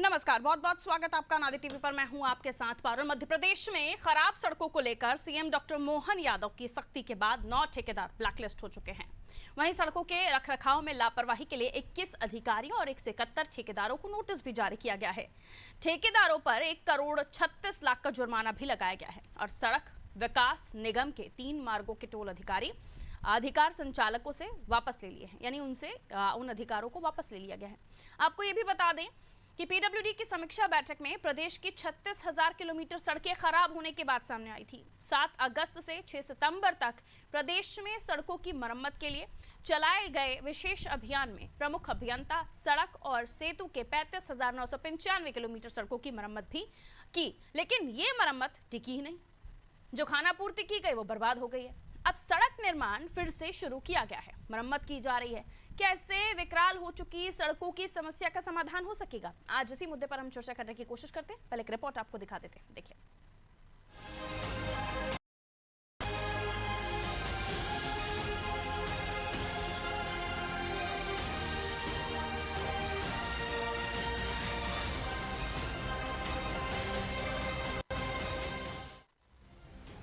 नमस्कार, बहुत बहुत स्वागत आपका नादी टीवी पर। मैं हूं आपके साथ पारुल। मध्य प्रदेश में खराब सड़कों को लेकर सीएम डॉक्टर मोहन यादव की सख्ती के बाद 9 ठेकेदार ब्लैकलिस्ट हो चुके हैं। वहीं सड़कों के रखरखाव में लापरवाही के लिए 21 अधिकारियों और 171 ठेकेदारों को नोटिस भी जारी किया गया है। ठेकेदारों पर 1,36,00,000 का जुर्माना भी लगाया गया है और सड़क विकास निगम के 3 मार्गों के टोल अधिकार संचालकों से वापस ले लिए हैं, यानी उनसे उन अधिकारों को वापस ले लिया गया है। आपको ये भी बता दें कि पीडब्ल्यूडी की समीक्षा बैठक में प्रदेश की 36,000 किलोमीटर सड़कें खराब होने की बात सामने आई थी। 7 अगस्त से 6 सितंबर तक प्रदेश में सड़कों की मरम्मत के लिए चलाए गए विशेष अभियान में प्रमुख अभियंता सड़क और सेतु के 35,995 किलोमीटर सड़कों की मरम्मत भी की, लेकिन ये मरम्मत टिकी ही नहीं। जो खानापूर्ति की गई वो बर्बाद हो गई है। अब सड़क निर्माण फिर से शुरू किया गया है, मरम्मत की जा रही है। कैसे विकराल हो चुकी सड़कों की समस्या का समाधान हो सकेगा, आज इसी मुद्दे पर हम चर्चा करने की कोशिश करते हैं। पहले एक रिपोर्ट आपको दिखा देते हैं, देखिए।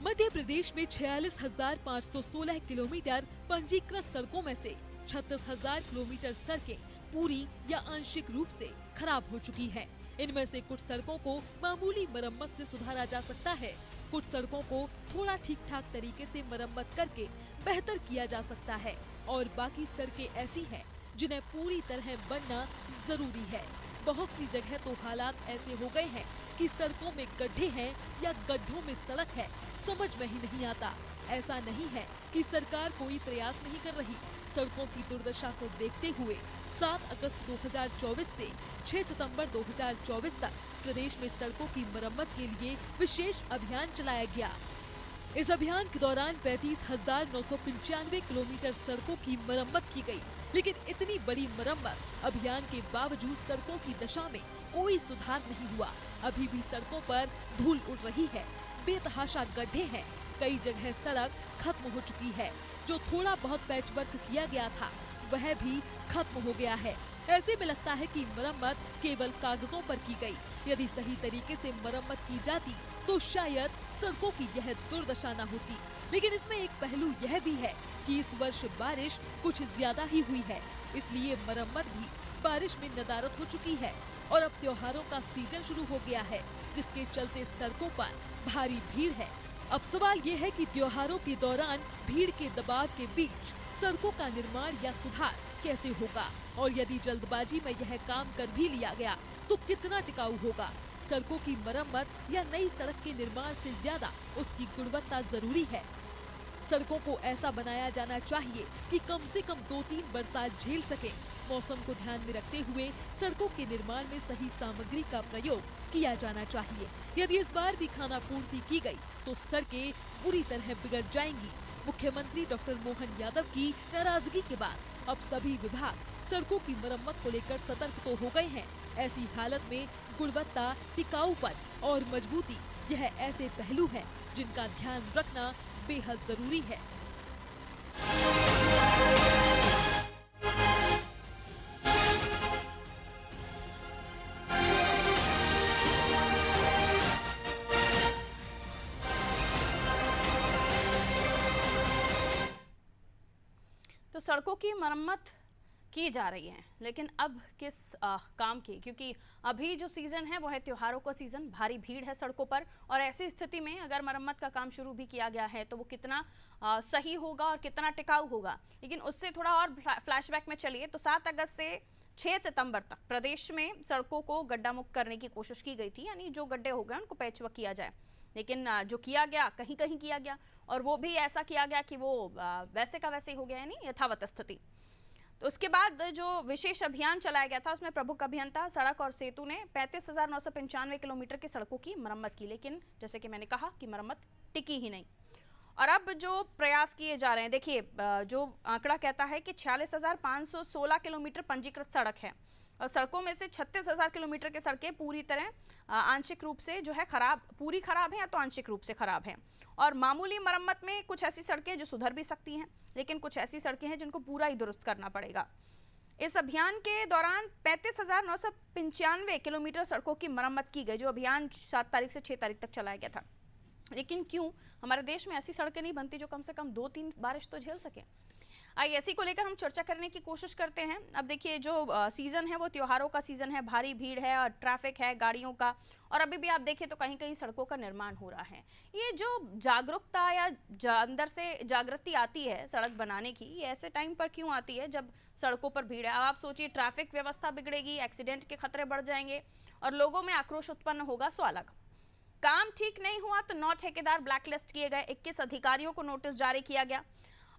मध्य प्रदेश में 46,516 किलोमीटर पंजीकृत सड़कों में से 36,000 किलोमीटर सड़कें पूरी या आंशिक रूप से खराब हो चुकी हैं। इनमें से कुछ सड़कों को मामूली मरम्मत से सुधारा जा सकता है, कुछ सड़कों को थोड़ा ठीक ठाक तरीके से मरम्मत करके बेहतर किया जा सकता है और बाकी सड़कें ऐसी हैं जिन्हें पूरी तरह बनना जरूरी है। बहुत सी जगह तो हालात ऐसे हो गए हैं कि सड़कों में गड्ढे हैं या गड्ढों में सड़क है, समझ में ही नहीं आता। ऐसा नहीं है कि सरकार कोई प्रयास नहीं कर रही। सड़कों की दुर्दशा को देखते हुए 7 अगस्त 2024 से 6 सितंबर 2024 तक प्रदेश में सड़कों की मरम्मत के लिए विशेष अभियान चलाया गया। इस अभियान के दौरान 35,995 किलोमीटर सड़कों की मरम्मत की गई, लेकिन इतनी बड़ी मरम्मत अभियान के बावजूद सड़कों की दशा में कोई सुधार नहीं हुआ। अभी भी सड़कों पर धूल उड़ रही है, बेतहाशा गड्ढे हैं, कई जगह सड़क खत्म हो चुकी है। जो थोड़ा बहुत पैचवर्क किया गया था वह भी खत्म हो गया है। ऐसे में लगता है कि मरम्मत केवल कागजों पर की गई। यदि सही तरीके से मरम्मत की जाती तो शायद सड़कों की यह दुर्दशा न होती। लेकिन इसमें एक पहलू यह भी है कि इस वर्ष बारिश कुछ ज्यादा ही हुई है, इसलिए मरम्मत भी बारिश में नदारद हो चुकी है और अब त्योहारों का सीजन शुरू हो गया है, जिसके चलते सड़कों पर भारी भीड़ है। अब सवाल ये है कि त्योहारों के दौरान भीड़ के दबाव के बीच सड़कों का निर्माण या सुधार कैसे होगा और यदि जल्दबाजी में यह काम कर भी लिया गया तो कितना टिकाऊ होगा। सड़कों की मरम्मत या नई सड़क के निर्माण से ज्यादा उसकी गुणवत्ता जरूरी है। सड़कों को ऐसा बनाया जाना चाहिए कि कम से कम 2-3 बरसात झेल सके। मौसम को ध्यान में रखते हुए सड़कों के निर्माण में सही सामग्री का प्रयोग किया जाना चाहिए। यदि इस बार भी खानापूर्ति की गई तो सड़कें बुरी तरह बिगड़ जाएंगी। मुख्यमंत्री डॉक्टर मोहन यादव की नाराजगी के बाद अब सभी विभाग सड़कों की मरम्मत को लेकर सतर्क तो हो गए हैं। ऐसी हालत में गुणवत्ता, टिकाऊपन और मजबूती यह ऐसे पहलू हैं जिनका ध्यान रखना बेहद जरूरी है। तो सड़कों की मरम्मत की जा रही है, लेकिन अब किस काम की, क्योंकि अभी जो सीजन है वो है त्योहारों का सीजन, भारी भीड़ है सड़कों पर और ऐसी स्थिति में अगर मरम्मत का काम शुरू भी किया गया है तो वो कितना सही होगा और कितना टिकाऊ होगा। लेकिन उससे थोड़ा और फ्लैशबैक में चलिए तो 7 अगस्त से 6 सितंबर तक प्रदेश में सड़कों को गड्ढा मुक्त करने की कोशिश की गई थी, यानी जो गड्ढे हो गए उनको पैचवर्क किया जाए। लेकिन जो किया गया कहीं कहीं किया गया और वो भी ऐसा किया गया कि वो वैसे का वैसे ही हो गया, यानी यथावत स्थिति। तो उसके बाद जो विशेष अभियान चलाया गया था उसमें प्रमुख अभियंता सड़क और सेतु ने 35,995 किलोमीटर की सड़कों की मरम्मत की, लेकिन जैसे कि मैंने कहा कि मरम्मत टिकी ही नहीं। और अब जो प्रयास किए जा रहे हैं, देखिए जो आंकड़ा कहता है कि 46,516 किलोमीटर पंजीकृत सड़क है और सड़कों में से 36,000 किलोमीटर की सड़कें पूरी तरह आंशिक रूप से जो है पूरी खराब है या तो आंशिक रूप से खराब है। और मामूली मरम्मत में कुछ ऐसी सड़कें जो सुधर भी सकती हैं, लेकिन कुछ ऐसी सड़कें हैं जिनको पूरा ही दुरुस्त करना पड़ेगा। इस अभियान के दौरान 35,995 किलोमीटर सड़कों की मरम्मत की गई, जो अभियान 7 तारीख से 6 तारीख तक चलाया गया था। लेकिन क्यों हमारे देश में ऐसी सड़कें नहीं बनती जो कम से कम 2-3 बारिश तो झेल सके? आइए इसी को लेकर हम चर्चा करने की कोशिश करते हैं। अब देखिए, जो सीजन है वो त्योहारों का सीजन है, भारी भीड़ है और ट्रैफिक है गाड़ियों का, और अभी भी आप देखें तो कहीं कहीं सड़कों का निर्माण हो रहा है। ये जो जागरूकता या अंदर से जागृति आती है सड़क बनाने की, ये ऐसे टाइम पर क्यों आती है जब सड़कों पर भीड़ है? अब आप सोचिए, ट्रैफिक व्यवस्था बिगड़ेगी, एक्सीडेंट के खतरे बढ़ जाएंगे और लोगों में आक्रोश उत्पन्न होगा। सो अलग काम ठीक नहीं हुआ तो 9 ठेकेदार ब्लैकलिस्ट किए गए, 21 अधिकारियों को नोटिस जारी किया गया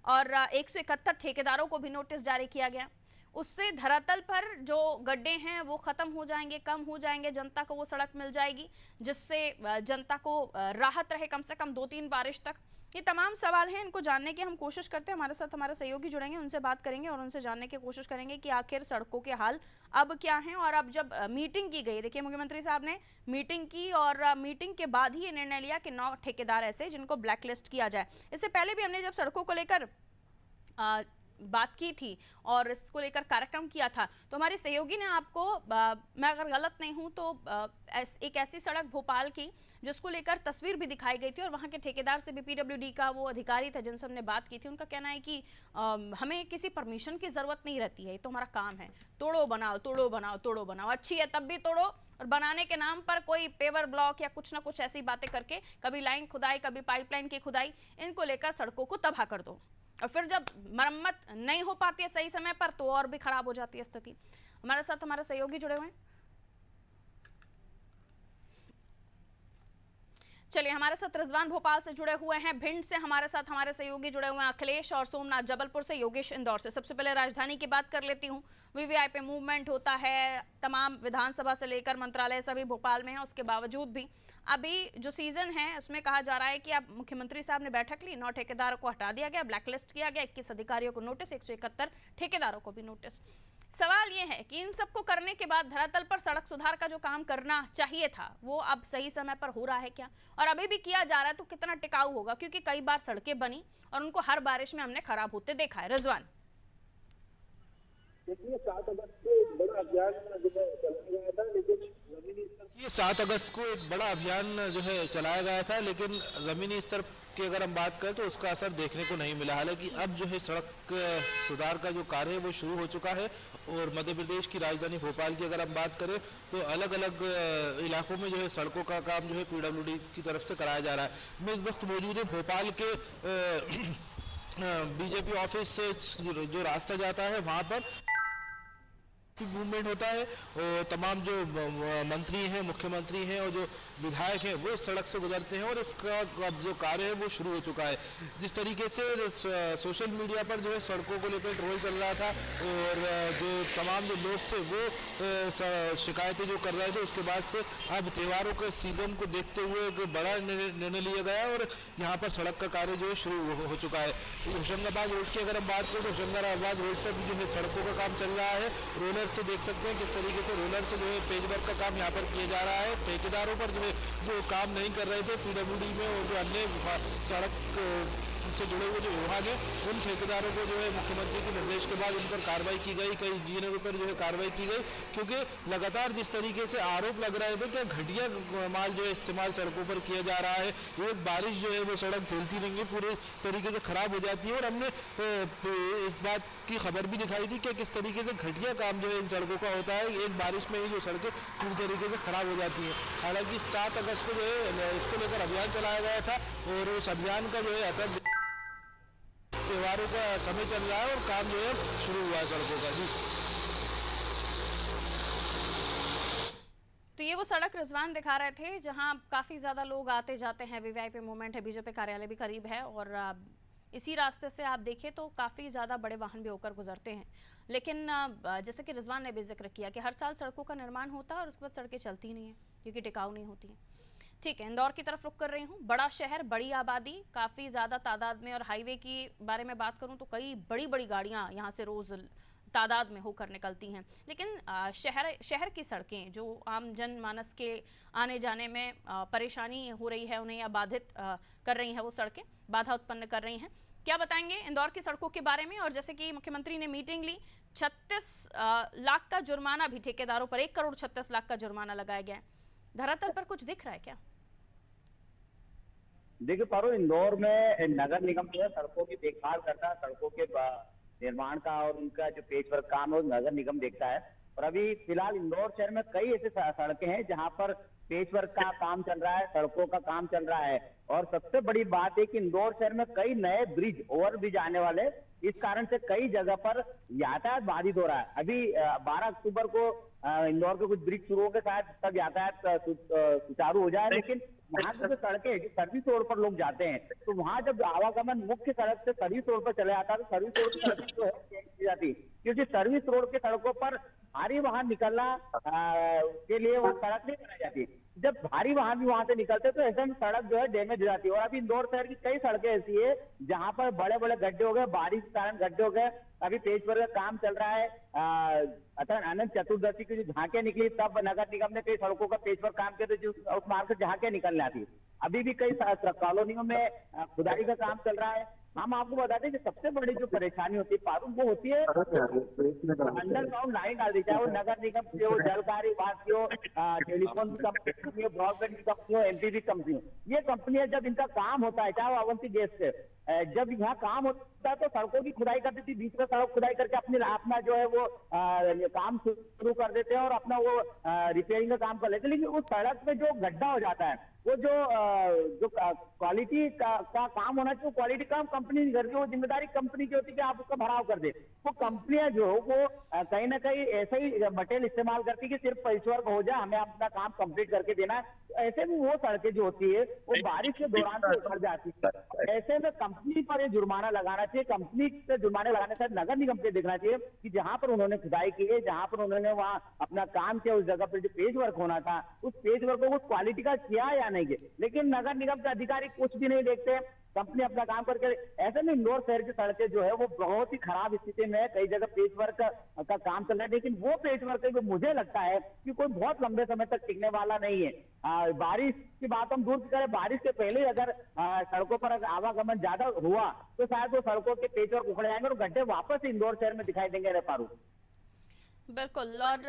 और 171 ठेकेदारों को भी नोटिस जारी किया गया। उससे धरातल पर जो गड्ढे हैं वो खत्म हो जाएंगे, कम हो जाएंगे, जनता को वो सड़क मिल जाएगी जिससे जनता को राहत रहे कम से कम 2-3 बारिश तक। ये तमाम सवाल हैं, इनको जानने की हम कोशिश करते हैं। हमारे साथ हमारे सहयोगी जुड़ेंगे, उनसे बात करेंगे और उनसे जानने की कोशिश करेंगे कि आखिर सड़कों के हाल अब क्या हैं। और अब जब मीटिंग की गई, देखिए मुख्यमंत्री साहब ने मीटिंग की और मीटिंग के बाद ही ये निर्णय लिया कि 9 ठेकेदार ऐसे जिनको ब्लैकलिस्ट किया जाए। इससे पहले भी हमने जब सड़कों को लेकर बात की थी और इसको लेकर कार्यक्रम किया था तो हमारी सहयोगी ने आपको मैं अगर गलत नहीं हूं तो एक ऐसी सड़क भोपाल की जिसको लेकर तस्वीर भी दिखाई गई थी और वहां के ठेकेदार से भी, पीडब्ल्यूडी का वो अधिकारी थे जिनसे हमने बात की थी, उनका कहना है कि हमें किसी परमिशन की जरूरत नहीं रहती है, तो हमारा काम है, तोड़ो बनाओ तोड़ो बनाओ तोड़ो बनाओ, अच्छी है तब भी तोड़ो, और बनाने के नाम पर कोई पेवर ब्लॉक या कुछ ना कुछ ऐसी बातें करके कभी लाइन खुदाई कभी पाइपलाइन की खुदाई, इनको लेकर सड़कों को तबाह कर दो। और फिर जब मरम्मत नहीं हो पाती है सही समय पर तो और भी खराब हो जाती है स्थिति। हमारे साथ हमारे सहयोगी जुड़े हुए हैं, चलिए हमारे साथ रिजवान भोपाल से जुड़े हुए हैं, भिंड से हमारे साथ हमारे सहयोगी जुड़े हुए हैं अखिलेश, और सोमनाथ जबलपुर से, योगेश इंदौर से। सबसे पहले राजधानी की बात कर लेती हूँ। वीवीआईपी मूवमेंट होता है, तमाम विधानसभा से लेकर मंत्रालय सभी भोपाल में है, उसके बावजूद भी अभी जो सीजन है उसमें कहा जा रहा है कि अब मुख्यमंत्री साहब ने बैठक ली, 9 ठेकेदारों को हटा दिया गया, ब्लैकलिस्ट किया गया, 21 अधिकारियों को नोटिस, 171 ठेकेदारों को भी नोटिस। सवाल ये है कि इन सबको करने के बाद धरातल पर सड़क सुधार का जो काम करना चाहिए था वो अब सही समय पर हो रहा है क्या, और अभी भी किया जा रहा है तो कितना टिकाऊ होगा? क्योंकि कई बार सड़कें बनी और उनको हर बारिश में हमने खराब होते देखा है। रिजवान, देखिए 7 अगस्त को एक बड़ा अभियान जो है चलाया गया था, लेकिन ये 7 अगस्त को एक बड़ा अभियान जो है चलाया गया था, लेकिन जमीनी स्तर की अगर हम बात करें तो उसका असर देखने को नहीं मिला। हालांकि अब जो है सड़क सुधार का जो कार्य है वो शुरू हो चुका है और मध्य प्रदेश की राजधानी भोपाल की अगर हम बात करें तो अलग अलग इलाकों में जो है सड़कों का काम जो है पीडब्ल्यूडी की तरफ से कराया जा रहा है। मैं इस वक्त मौजूद है भोपाल के बीजेपी ऑफिस से जो रास्ता जाता है वहाँ पर मूवमेंट होता है और तमाम जो मंत्री हैं, मुख्यमंत्री हैं और जो विधायक हैं वो सड़क से गुजरते हैं और इसका अब जो कार्य है वो शुरू हो चुका है। जिस तरीके से सोशल मीडिया पर जो है सड़कों को लेकर ट्रोल चल रहा था और जो तमाम जो लोग थे वो शिकायतें जो कर रहे थे, उसके बाद से अब त्योहारों के सीजन को देखते हुए एक बड़ा निर्णय लिया गया और यहाँ पर सड़क का कार्य जो है शुरू हो चुका है। होशंगाबाद रोड की अगर हम बात करें तो होशंगाबाद रोड पर भी जो है सड़कों का काम चल रहा है। रोलर से देख सकते हैं किस तरीके से रोलर से जो है पेज वर्क का काम यहाँ पर किया जा रहा है। ठेकेदारों पर जो है जो काम नहीं कर रहे थे पीडब्ल्यूडी में और जो अन्य सड़क से जुड़े हुए जो विभाग है उन ठेकेदारों को जो है मुख्यमंत्री के निर्देश के बाद उन पर कार्रवाई की गई, कई इंजीनियरों पर जो है कार्रवाई की गई, क्योंकि लगातार जिस तरीके से आरोप लग रहे थे कि घटिया माल जो है इस्तेमाल सड़कों पर किया जा रहा है, एक बारिश जो है वो सड़क झेलती नहीं है, पूरे तरीके से खराब हो जाती है। और हमने इस बात की खबर भी दिखाई थी कि किस तरीके से घटिया काम जो है इन सड़कों का होता है, एक बारिश में ही जो सड़कें पूरी तरीके से खराब हो जाती हैं। हालांकि 7 अगस्त को जो है इसको लेकर अभियान चलाया गया था और उस अभियान का जो है असर त्योहारों का समय चल रहा है और काम जो है शुरू हुआ है सड़कों का। जी, तो ये वो सड़क रिजवान दिखा रहे थे जहां काफी ज्यादा लोग आते जाते हैं, वीवीआईपी मूवमेंट है, बीजेपी कार्यालय भी करीब है और इसी रास्ते से आप देखें तो काफ़ी ज़्यादा बड़े वाहन भी होकर गुजरते हैं। लेकिन जैसे कि रिजवान ने भी जिक्र किया कि हर साल सड़कों का निर्माण होता है और उसके बाद सड़कें चलती नहीं हैं क्योंकि टिकाऊ नहीं होती हैं। ठीक है, इंदौर की तरफ रुक कर रही हूँ। बड़ा शहर, बड़ी आबादी, काफ़ी ज़्यादा तादाद में, और हाईवे की बारे में बात करूँ तो कई बड़ी बड़ी गाड़ियाँ यहाँ से रोज़ तादाद में होकर निकलती हैं। लेकिन शहर की सड़कें जो आम जनमानस के आने जाने में परेशानी हो रही है उन्हें, या बाधित कर रही हैं, वो सड़कें बाधा उत्पन्न कर रही हैं। क्या बताएंगे इंदौर की सड़कों के बारे में? और जैसे कि मुख्यमंत्री ने मीटिंग ली, 36 लाख का जुर्माना भी ठेकेदारों पर, 1,36,00,000 का जुर्माना लगाया गया है। धरातल पर कुछ दिख रहा है क्या? देखिए पारो, इंदौर में नगर निगम जो है सड़कों की देखभाल करता है, सड़कों के निर्माण का और उनका जो पेच वर्क काम है वो नगर निगम देखता है। और अभी फिलहाल इंदौर शहर में कई ऐसे सड़कें हैं जहां पर पेच वर्क का काम चल रहा है, सड़कों का काम चल रहा है। और सबसे बड़ी बात है कि इंदौर शहर में कई नए ब्रिज, ओवर ब्रिज आने वाले, इस कारण से कई जगह पर यातायात बाधित हो रहा है। अभी 12 अक्टूबर को इंदौर के कुछ ब्रिज शुरू होंगे, शायद तब यातायात सुचारू हो जाए। लेकिन वहाँ की जो सड़कें, जो सर्विस रोड पर लोग जाते हैं, तो वहाँ जब आवागमन मुख्य सड़क से सर्विस रोड पर चले जाता है तो सर्विस रोड की सड़क जो है चेंज की जाती है, क्योंकि सर्विस रोड के सड़कों पर भारी वाहन निकलना के लिए वो सड़क नहीं बनाई जाती। जब भारी वाहन भी वहां से निकलते तो ऐसे में सड़क जो है डैमेज हो जाती है। और अभी इंदौर शहर की कई सड़कें ऐसी है जहां पर बड़े बड़े गड्ढे हो गए, बारिश के कारण गड्ढे हो गए। अभी पेच वर्क का काम चल रहा है। अनंत चतुर्दशी की जो झांकियां निकली तब नगर निगम ने कई सड़कों का पेच वर्क काम किया, तो जो उस मार्ग से झांकियां निकलने आती। अभी भी कई कॉलोनियों में खुदाई का काम चल रहा है। हम आपको बताते हैं कि सबसे बड़ी जो परेशानी होती है पारू, वो होती है अंडरग्राउंड लाइन डाल दी, चाहे वो नगर निगम की हो, जल कार्य विभाग की हो, टेलीफोन की कंपनी हो, ब्रॉडबैंड की कंपनी हो, एमपीबी कंपनी हो। ये कंपनियां जब इनका काम होता है, चाहे वो अवंती गैस से, जब यहाँ काम होता है तो सड़कों की खुदाई करती थी, बीच में सड़क खुदाई करके अपना जो है वो काम शुरू कर देते हैं और अपना वो रिपेयरिंग का काम कर लेते हैं। लेकिन उस सड़क में जो गड्ढा हो जाता है, वो जो क्वालिटी का काम होना चाहिए, क्वालिटी काम कंपनी नहीं करती, वो जिम्मेदारी कंपनी की होती है कि आप उसका भराव कर दे। वो कंपनियां जो वो कहीं ना कहीं ऐसे ही मटेरियल इस्तेमाल करती है कि सिर्फ पैसे वर्क हो जाए, हमें अपना काम कंप्लीट करके देना है। ऐसे में वो सड़कें जो होती है वो बारिश के दौरान से उखड़ जाती है। ऐसे में कंपनी पर ये जुर्माना लगाना चाहिए। कंपनी से जुर्माने लगाने से नगर निगम से देखना चाहिए कि जहां पर उन्होंने खुदाई की है, जहां पर उन्होंने वहां अपना काम किया, उस जगह पर जो पेज वर्क होना था, उस पेज वर्क को उस क्वालिटी का किया या नहीं किया। लेकिन नगर निगम के अधिकारी कुछ भी नहीं देखते, कंपनी अपना काम करके। ऐसे में इंदौर शहर की सड़कें जो है वो बहुत ही खराब स्थिति में है। कई जगह पेच वर्क का काम चल रहा है, लेकिन वो पेच वर्क जो मुझे लगता है कि कोई बहुत लंबे समय तक टिकने वाला नहीं है। बारिश की बात हम दूर करें, बारिश के पहले अगर सड़कों पर आवागमन ज्यादा हुआ तो शायद वो सड़कों के पेच वर्क उखड़ जाएंगे और गड्ढे वापस इंदौर शहर में दिखाई देंगे। पारू, बिल्कुल। और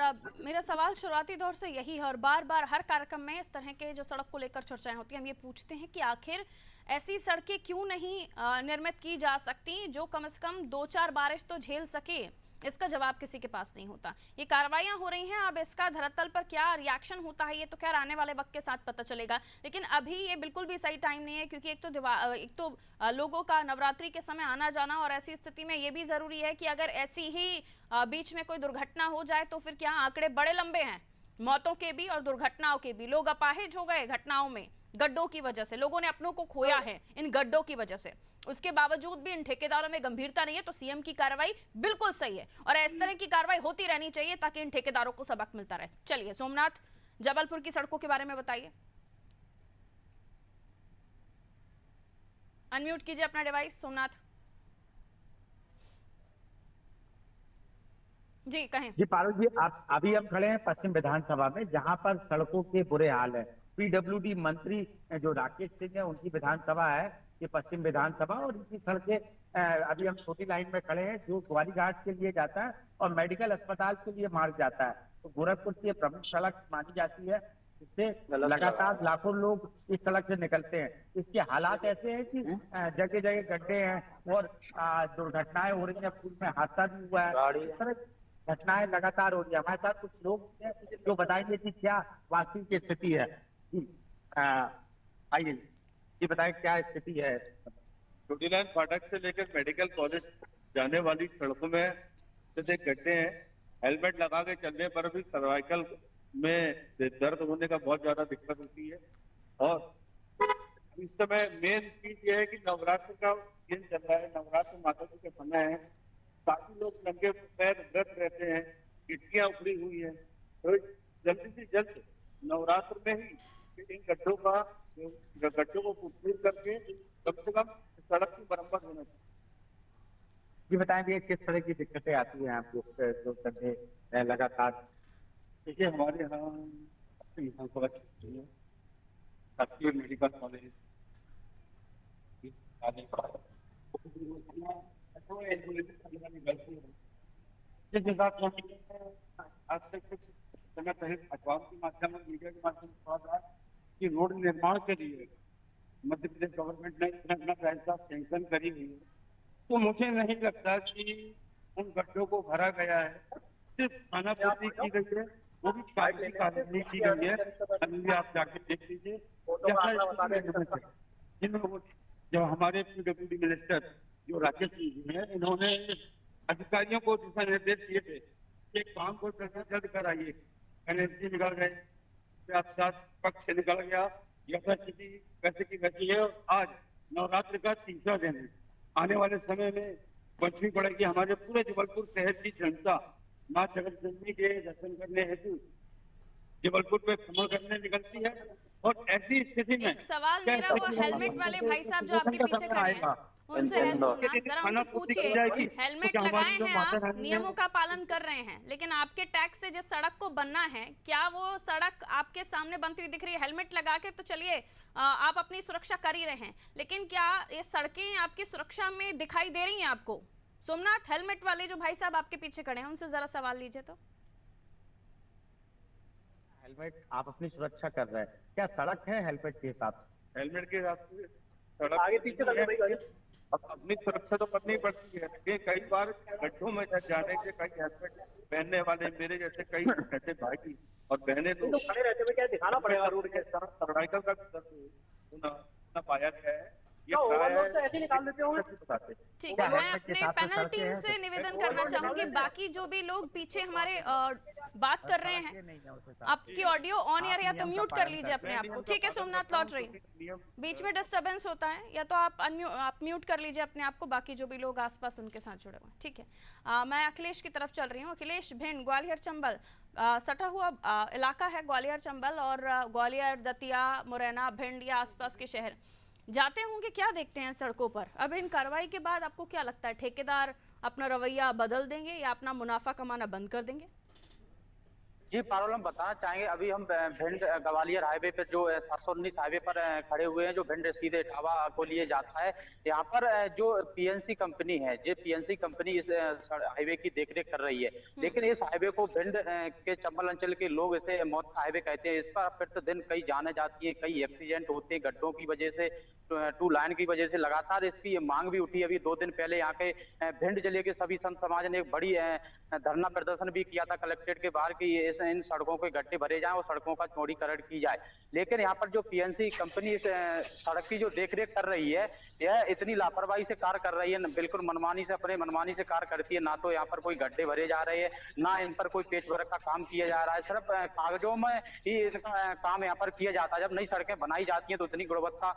मेरा सवाल शुरुआती दौर से यही है और बार बार हर कार्यक्रम में इस तरह के जो सड़क को लेकर चर्चाएं होती हैं, हम ये पूछते हैं कि आखिर ऐसी सड़कें क्यों नहीं निर्मित की जा सकती जो कम से कम 2-4 बारिश तो झेल सके। इसका जवाब किसी के पास नहीं होता। ये कार्रवाइयां हो रही हैं, अब इसका धरातल पर क्या रिएक्शन होता है ये तो खैर आने वाले वक्त के साथ पता चलेगा। लेकिन अभी ये बिल्कुल भी सही टाइम नहीं है, क्योंकि एक तो लोगों का नवरात्रि के समय आना जाना, और ऐसी स्थिति में ये भी जरूरी है कि अगर ऐसी ही बीच में कोई दुर्घटना हो जाए तो फिर क्या आंकड़े बड़े लंबे हैं, मौतों के भी और दुर्घटनाओं के भी। लोग अपाहिज हो गए घटनाओं में, गड्ढों की वजह से लोगों ने अपनों को खोया है इन गड्ढों की वजह से। उसके बावजूद भी इन ठेकेदारों में गंभीरता नहीं है, तो सीएम की कार्रवाई बिल्कुल सही है और इस तरह की कार्रवाई होती रहनी चाहिए ताकि इन ठेकेदारों को सबक मिलता रहे। चलिए सोमनाथ, जबलपुर की सड़कों के बारे में बताइए। अनम्यूट कीजिए अपना डिवाइस सोमनाथ जी, कहें। जी पारुल जी, आप अभी हम खड़े हैं पश्चिम विधानसभा में, जहां पर सड़कों के बुरे हाल है। पीडब्ल्यूडी मंत्री जो राकेश सिंह है, उनकी विधानसभा है ये पश्चिम विधानसभा, और इनकी सड़कें अभी हम छोटी लाइन में खड़े हैं जो ग्वारी घाट के लिए जाता है और मेडिकल अस्पताल के लिए मार्ग जाता है। तो गोरखपुर की प्रमुख सड़क मानी जाती है, इससे लगातार लाखों लोग इस सड़क से निकलते हैं। इसके हालात ऐसे हैं कि जगह जगह गड्ढे हैं और दुर्घटनाएं हो रही हैं, पुल में हादसा भी हुआ है। इस तरह घटनाएं लगातार हो रही है। हमारे साथ कुछ लोग जो बताएंगे कि क्या वास्तविक स्थिति है। आइए ये बताएं क्या स्थिति है। छोटी लाइन फाटक से लेकर मेडिकल कॉलेज जाने वाली सड़कों में जैसे गड्ढे हैं, हेलमेट लगा के चलने पर भी सर्वाइकल में दर्द होने का बहुत ज्यादा दिक्कत होती है। और इस समय मेन चीज ये है कि नवरात्र का दिन चल रहा है, नवरात्र माता जी के समय है, काफी लोग नंगे पैर व्रत रहते हैं, गिट्टियां उखड़ी हुई है। तो जल्दी से जल्द नवरात्र में ही इन गड्ढों को पुरस्कृत करके कम से कम सड़क की मरम्मत होना चाहिए। ये बताएंगे किस तरह की दिक्कतें आती हैं आपको जो गड्ढे लगातार। देखिए हमारे यहाँ शासकीय मेडिकल कॉलेज जिस हिसाब से आज से कुछ समय पहले अखबार के माध्यम और मीडिया के माध्यम से पता था कि रोड निर्माण के लिए मध्य प्रदेश गवर्नमेंट ने इतना पैसा सैंक्शन करी हुई है, तो मुझे नहीं लगता कि उन गड्ढों को भरा गया है, सिर्फ खानापूर्ति की गई है, वो भी कागजी कार्रवाई की गई है। अभी आप जाके देख लीजिए जो हमारे पीडब्ल्यूडी मिनिस्टर जो राकेश सिंह जी हैं, इन्होंने अधिकारियों को दिशा निर्देश दिए थे कि काम को जल्द कराइए। एनएसडी निकल गए, साथ पक्ष निकल गया, यथास्थिति वैसे की वैसी है। और आज नवरात्र का तीसरा दिन है, आने वाले समय में पंचमी पड़ेगी। हमारे पूरे जबलपुर शहर की जनता माँ जगदम्बा के दर्शन करने हेतु जबलपुर पे भ्रमण करने निकलती है। और ऐसी स्थिति में एक सवाल मेरा वो हेलमेट वाले भाई साहब जो आपके पीछे खड़े हैं उनसे है, सोमनाथ जरा उनसे पूछिए, हेलमेट लगाए हैं आप, नियमों का पालन कर रहे हैं, लेकिन आपके टैक्स से जिस सड़क को बनना है, क्या वो सड़क आपके सामने बनती हुई दिख रही है? हेलमेट लगा के तो चलिए आप अपनी सुरक्षा कर ही रहे हैं, लेकिन क्या ये सड़कें आपकी सुरक्षा में दिखाई दे रही हैं आपको? सोमनाथ, हेलमेट वाले जो भाई साहब आपके पीछे खड़े हैं उनसे जरा सवाल लीजिए। तो हेलमेट आप अपनी सुरक्षा कर रहे हैं, क्या सड़क है हेलमेट के हिसाब से? हेलमेट के हिसाब से सड़क आगे पीछे अपनी सुरक्षा तो करनी पड़ती है। ये कई बार गड्ढों में जाने से कई हेलमेट पहनने वाले मेरे जैसे कई ऐसे भाई और बहने तो खड़े रहते हुए क्या दिखाना पड़ेगा रोड के साथ सर्वाइकल का भी पाया गया है। ठीक है, मैं अपने पैनल टीम से निवेदन करना चाहूंगी, बाकी जो भी लोग पीछे हमारे बात कर रहे हैं, आपकी ऑडियो ऑन या तो म्यूट कर लीजिए अपने आप को। ठीक है सोमनाथ, लौट रही, बीच में डिस्टरबेंस होता है, या तो आप म्यूट कर लीजिए अपने आप को, बाकी जो भी लोग आसपास उनके साथ जुड़े हुए हैं। ठीक है, मैं अखिलेश की तरफ चल रही हूँ। अखिलेश, भिंड, ग्वालियर, चंबल सटा हुआ इलाका है ग्वालियर चंबल, और ग्वालियर, दतिया, मुरैना, भिंड या आसपास के शहर जाते होंगे, क्या देखते हैं सड़कों पर? अब इन कार्रवाई के बाद आपको क्या लगता है, ठेकेदार अपना रवैया बदल देंगे या अपना मुनाफा कमाना बंद कर देंगे? जी पारुल, हम बताना चाहेंगे, अभी हम भिंड ग्वालियर हाईवे पर जो 719 हाईवे पर खड़े हुए हैं, जो भिंड सीधे इटावा को लिए जाता है। यहाँ पर जो पीएनसी कंपनी है, ये पीएनसी कंपनी इस हाईवे की देखरेख कर रही है, लेकिन इस हाईवे को भिंड के चंबल अंचल के लोग इसे मौत का हाईवे कहते हैं। इस पर प्रतिदिन कई जाने जाती है, कई एक्सीडेंट होते हैं गड्ढों की वजह से, टू लाइन की वजह से। लगातार इसकी मांग भी उठी। अभी 2 दिन पहले यहाँ के भिंड जिले के सभी संत समाज ने एक बड़ी धरना प्रदर्शन भी किया था कलेक्ट्रेट के बाहर कि इन सड़कों के गड्ढे भरे जाएं और सड़कों का चौड़ीकरण की जाए। लेकिन यहाँ पर जो पीएनसी कंपनी इस सड़क की जो देखरेख कर रही है, यह इतनी लापरवाही से कार्य कर रही है, बिल्कुल मनमानी से, अपने मनमानी से कार्य करती है। ना तो यहाँ पर कोई गड्ढे भरे जा रहे हैं, ना इन पर कोई पेच वर्क का काम किया जा रहा है, सिर्फ कागजों में ही इनका काम यहाँ पर किया जाता है। जब नई सड़कें बनाई जाती हैं तो इतनी गुणवत्ता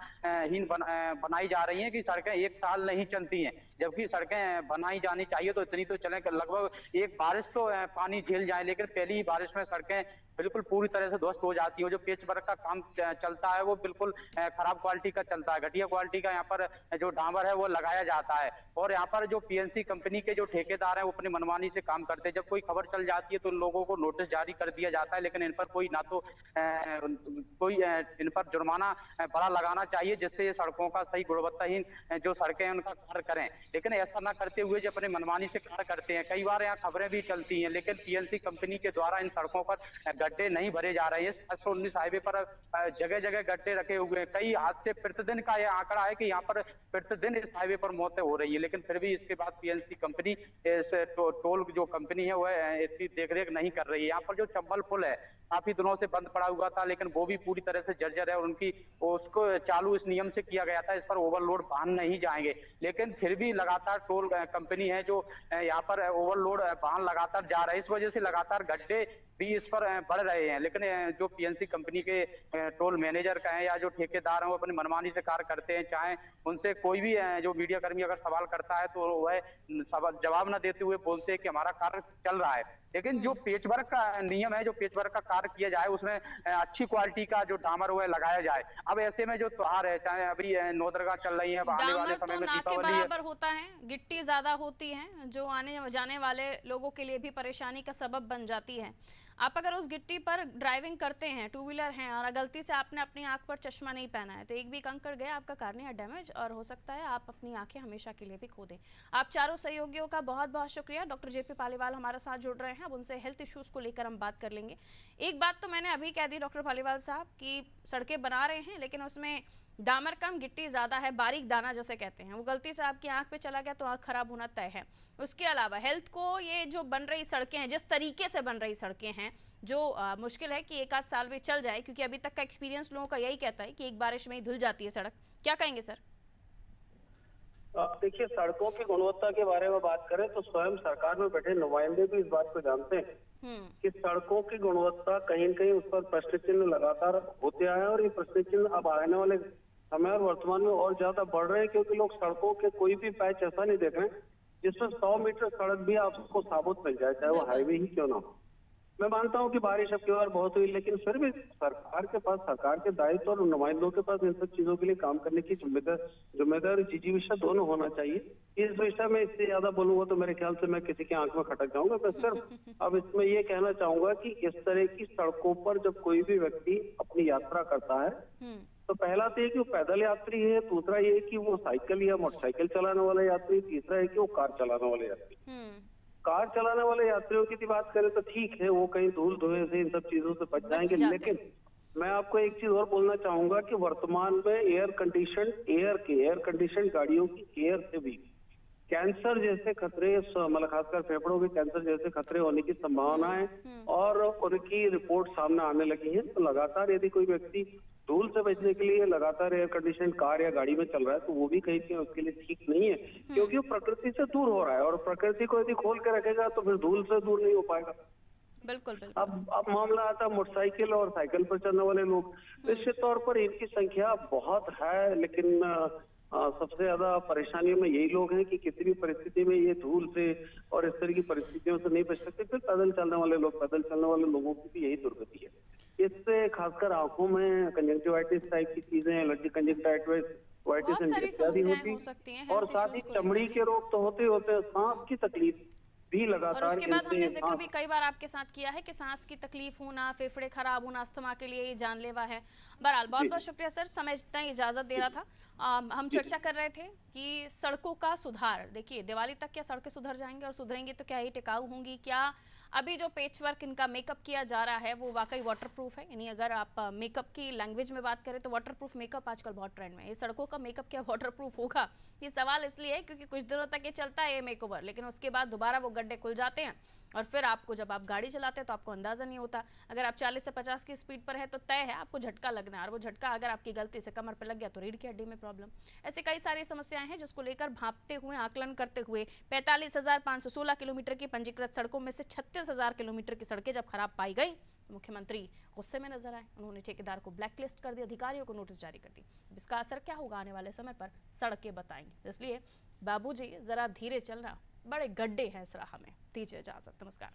बनाई जा रही है कि सड़कें 1 साल नहीं चलती हैं, जबकि सड़कें बनाई जानी चाहिए तो इतनी तो चले, लगभग एक बारिश तो पानी झेल जाए, लेकिन पहली ही बारिश में सड़कें बिल्कुल पूरी तरह से ध्वस्त हो जाती है। जो पेच वर्क का काम चलता है वो बिल्कुल खराब क्वालिटी का चलता है, घटिया क्वालिटी का यहाँ पर जो डामर है वो लगाया जाता है। और यहाँ पर जो पीएनसी कंपनी के जो ठेकेदार हैं वो अपनी मनमानी से काम करते हैं। जब कोई खबर चल जाती है तो लोगों को नोटिस जारी कर दिया जाता है, लेकिन इन पर कोई ना तो कोई इन पर जुर्माना बड़ा लगाना चाहिए जिससे ये सड़कों का सही गुणवत्ताहीन जो सड़कें हैं उनका कार्य करें, लेकिन ऐसा ना करते हुए जो अपने मनमानी से कार्य करते हैं। कई बार यहाँ खबरें भी चलती हैं, लेकिन पीएनसी कंपनी के द्वारा इन सड़कों पर गड्ढे नहीं भरे जा रहे हैं। 719 हाईवे पर जगह जगह गड्ढे रखे हुए हैं। कई हादसे प्रतिदिन का यह आंकड़ा है कि यहाँ पर प्रतिदिन इस हाईवे पर मौतें हो रही है, लेकिन फिर भी इसके बाद पीएनसी कंपनी इस टोल जो कंपनी है वह इसकी देखरेख नहीं कर रही है। यहाँ पर जो चंबल पुल है काफी दिनों से बंद पड़ा हुआ था, लेकिन वो भी पूरी तरह से जर्जर है और उनकी उसको चालू इस नियम से किया गया था, इस पर ओवरलोड वाहन नहीं जाएंगे, लेकिन फिर भी लगातार टोल कंपनी है जो यहाँ पर ओवरलोड वाहन लगातार जा रहे हैं। इस वजह से लगातार गड्ढे भी इस पर बढ़ रहे हैं। लेकिन जो पीएनसी कंपनी के टोल मैनेजर का है या जो ठेकेदार हैं वो अपनी मनमानी से कार्य करते हैं। चाहे उनसे कोई भी जो मीडिया कर्मी अगर सवाल करता है तो वह जवाब न देते हुए बोलते हैं कि हमारा कार्य चल रहा है। लेकिन जो पेचवर्क का नियम है, जो पेचवर्क का कार्य किया जाए उसमें अच्छी क्वालिटी का जो डामर हुआ लगाया जाए। अब ऐसे में जो त्योहार है, चाहे अभी नवदुर्गा चल रही है, आने वाले समय में दीपावली है, बराबर होता है, गिट्टी ज्यादा होती है जो आने जाने वाले लोगों के लिए भी परेशानी का सबब बन जाती है। आप अगर उस गिट्टी पर ड्राइविंग करते हैं, टू व्हीलर हैं, और गलती से आपने अपनी आंख पर चश्मा नहीं पहना है, तो एक भी कंकड़ गया, आपका कार्निया डैमेज, और हो सकता है आप अपनी आंखें हमेशा के लिए भी खो दें। आप चारों सहयोगियों का बहुत बहुत शुक्रिया। डॉक्टर जेपी पालीवाल हमारे साथ जुड़ रहे हैं, अब उनसे हेल्थ इश्यूज को लेकर हम बात कर लेंगे। एक बात तो मैंने अभी कह दी डॉक्टर पालीवाल साहब कि सड़कें बना रहे हैं, लेकिन उसमें डामर कम, गिट्टी ज़्यादा है, बारीक दाना जैसे कहते हैं, वो गलती से आपकी आंख पे चला गया तो आंख खराब होना तय है। उसके अलावा हेल्थ को ये जो बन रही सड़कें हैं, जिस तरीके से बन रही सड़कें हैं, जो मुश्किल है कि एक आध साल में चल जाए, क्योंकि अभी तक का एक्सपीरियंस लोगों का यही कहता है कि एक बारिश में ही धुल जाती है सड़क। क्या कहेंगे सर? देखिए, सड़कों की गुणवत्ता के बारे में बात करें तो स्वयं सरकार में बैठे नुमाइंदे भी इस बात को जानते हैं कि सड़कों की गुणवत्ता कहीं न कहीं उस पर प्रश्न चिन्ह लगातार होते आए हैं, और ये प्रश्न चिन्ह अब आने वाले समय और वर्तमान में और ज्यादा बढ़ रहे हैं, क्योंकि लोग सड़कों के कोई भी पैच ऐसा नहीं देख रहे हैं जिसमें 100 मीटर सड़क भी आपको साबुत मिल जाए, चाहे वो हाईवे ही क्यों ना हो। मैं मानता हूं कि बारिश अब की बार बहुत हुई, लेकिन फिर भी सरकार के पास, सरकार के दायित्व और नुमाइंदों के पास इन सब चीजों के लिए काम करने की जिम्मेदारी जिजीविषय दोनों होना चाहिए। इस विषय में इससे ज्यादा बोलूंगा तो मेरे ख्याल से मैं किसी की आंख में खटक जाऊंगा। मैं सिर्फ अब इसमें ये कहना चाहूंगा कि इस तरह की सड़कों पर जब कोई भी व्यक्ति अपनी यात्रा करता है तो पहला तो ये कि वो पैदल यात्री है, दूसरा ये कि वो साइकिल या मोटरसाइकिल चलाने वाला यात्री, तीसरा है कि वो कार चलाने वाले यात्री। कार चलाने वाले यात्रियों की बात करें तो ठीक है, वो कहीं धूल धुएं से इन सब चीजों से बच जाएंगे, लेकिन मैं आपको एक चीज और बोलना चाहूंगा कि वर्तमान में एयर कंडीशन गाड़ियों की एयर से भी कैंसर जैसे खतरे, मतलब खासकर फेफड़ों के कैंसर जैसे खतरे होने की संभावना है, और उनकी रिपोर्ट सामने आने लगी है। तो लगातार यदि कोई व्यक्ति धूल से बचने के लिए लगातार एयर कंडीशन कार या गाड़ी में चल रहा है तो वो भी कहीं से उसके लिए ठीक नहीं है, क्योंकि वो प्रकृति से दूर हो रहा है, और प्रकृति को यदि खोल के रखेगा तो फिर धूल से दूर नहीं हो पाएगा। बिल्कुल बिल्कुल। अब मामला आता है मोटरसाइकिल और साइकिल पर चलने वाले लोग। निश्चित तौर पर इनकी संख्या बहुत है, लेकिन सबसे ज्यादा परेशानियों में यही लोग हैं कि किसी भी परिस्थिति में ये धूल से और इस तरह की परिस्थितियों से नहीं बच सकते। फिर पैदल चलने वाले लोगों की भी यही दुर्गति है। इससे खासकर आंखों में कंजक्टिवाइटिस टाइप की चीजें, एलर्जी कंजक्टिवाइटिस इत्यादि होती है, और साथ ही चमड़ी के रोग तो होते होते हैं, सांस की तकलीफ भी लगातार। और उसके बाद हमने जिक्र भी कई बार आपके साथ किया है कि सांस की तकलीफ होना, फेफड़े खराब होना, अस्थमा के लिए ये जानलेवा है। बहरहाल बहुत बहुत शुक्रिया सर, समय जितना इजाजत दे रहा था। हम चर्चा कर रहे थे कि सड़कों का सुधार, देखिए दिवाली तक क्या सड़कें सुधर जाएंगी, और सुधरेंगी तो क्या ये टिकाऊ होंगी? क्या अभी जो पेचवर्क इनका मेकअप किया जा रहा है वो वाकई वाटरप्रूफ है? यानी अगर आप मेकअप की लैंग्वेज में बात करें तो वाटरप्रूफ मेकअप आजकल बहुत ट्रेंड में है। ये सड़कों का मेकअप क्या वाटरप्रूफ होगा? ये सवाल इसलिए है क्योंकि कुछ दिनों तक ये चलता है ये मेकओवर, लेकिन उसके बाद दोबारा वो गड्ढे खुल जाते हैं, और फिर आपको जब आप गाड़ी चलाते हैं तो आपको अंदाजा नहीं होता। अगर आप 40 से 50 की स्पीड पर है तो तय है आपको झटका लगना है, और वो झटका अगर आपकी गलती से कमर पर लग गया तो रीढ़ की हड्डी में प्रॉब्लम। ऐसे कई सारी समस्याएं हैं जिसको लेकर भांपते हुए, आकलन करते हुए 45,516 किलोमीटर की पंजीकृत सड़कों में से 36,000 किलोमीटर की सड़कें जब खराब पाई गई तो मुख्यमंत्री गुस्से में नजर आए। उन्होंने ठेकेदार को ब्लैकलिस्ट कर दिया, अधिकारियों को नोटिस जारी कर दी। इसका असर क्या होगा आने वाले समय पर सड़कें बताएंगे। इसलिए बाबूजी जरा धीरे चलना, बड़े गड्ढे हैं इस राह में। दीजिए इजाजत, नमस्कार।